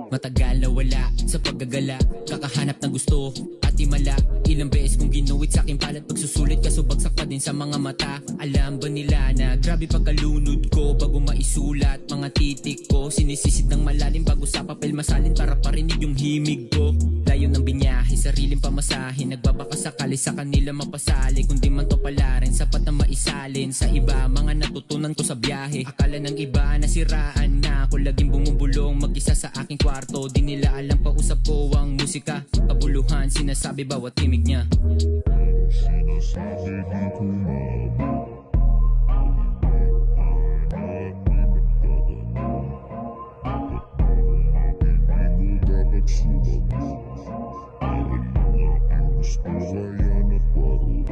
Matagal na wala sa paggagala, kakahanap ng gusto at himala. Ilang beses kong ginuwit sa aking palat pagsusulit, kaso bagsak pa din sa mga mata. Alam ba nila na grabe pagkalunod ko bago maisulat mga titik ko? Sinisisid ng malalim bago sa papel masalin para parinig yung himig ko. Layo ng binyahe, sariling pamasahe, nagbabaka sakali sa kanila mapasali. Kundi man to pala rin, sapat na maisalin sa iba, mga natutunan ko sa biyahe. Akala ng iba nasiraan na ako, laging bumubulong mag-isa sa aking kwarto. Di nila alam pa usap ko ang musika, kabuluhan sinasabi bawat timig niya. Sinasabi di ko maabot, dapat sumagot. Aral ang aking gusto, kaya nagparoon.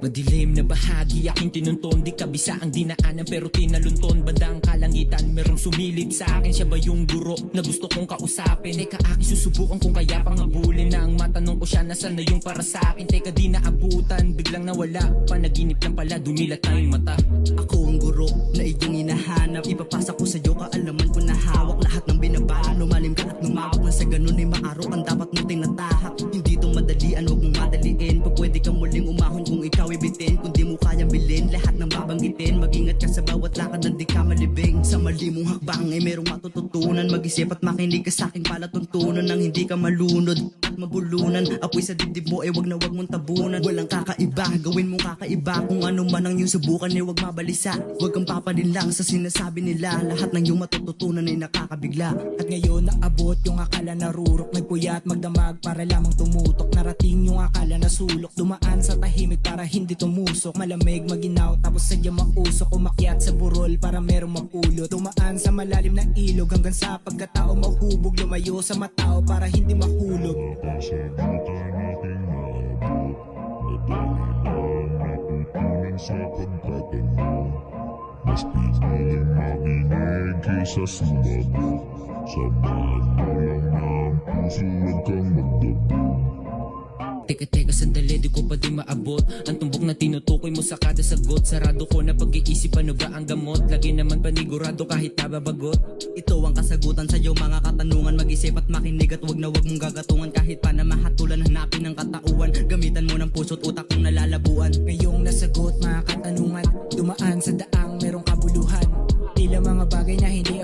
Madilim na bahagi aking tinunton, di kabisa ang dinaanan pero tinalunton. Bandang kalangitan merong sumilip sa akin, siya ba yung guro na gusto kong kausapin? Teka, aking susubukan kung kaya pang habulin na ang matanong ko siya, nasaan na yung para sa akin? Teka, di naabutan, biglang nawala, panaginip lang pala, dumilat na yung mata. Ako ang guro na iyong hinahanap, ipapasa ko sa'yo kaalaman ko na hawak lahat ng binaba. Lumalim ka at lumawak na sa ganun ay maarok ang dapat mo tinatahak. Hindi to madalian, huwag mong madaliin. Pag pwede kang muling umahon kung ikaw ibitin, kung di mo kayang bilhin lahat ng babanggitin. Mag-ingat ka sa bawat lakad na di ka malibing. Sa mali mong hakbang ay merong matututunan. Mag-isip at makinig ka sa aking palatuntunan, nang hindi ka malunod at mabulunan. Apoy sa dibdib mo ay wag na wag mong tabunan. Walang kakaiba, gawin mong kakaiba. Kung ano man ang iyong subukan ay wag mabalisa. Huwag kang papadin lang sa sinasabi nila. Lahat ng iyong matututunan ay nakakabigla. At ngayon naabot yung akala na rurok, nagpuyat magdamag para lamang tumutok. Narating yung akala na sulok, dumaan sa tahimik para hindi tumusok. Malamig maginaw tapos sadya mausok, umakyat sa burol para merong mapulot. Dumaan sa malalim na ilog hanggang sa pagkatao mahubog. Lumayo sa matao para hindi mahulog. Nakasagutan aking maabot, madali lang natutunan sa pagtatanong. Mas piniling makinig kaysa sumagot. Samahan mo lang na ang puso, huwag kang magdabog. Teka, sandali, di ko pa din maabot ang tumbok na tinutukoy mo sa kada sagot. Sarado ko na pag-iisip, ano ba ang gamot? Lagi naman panigurado kahit nababagot. Ito ang kasagutan sa iyo mga katanungan. Mag-isip at makinig at wag na wag mong gagatungan. Kahit pa na mahatulan, hanapin ang katauhan. Gamitan mo ng puso't utak kung nalalabuan. Ngayong nasagot mga katanungan, dumaan sa daang merong kabuluhan. Tila mga bagay na hindi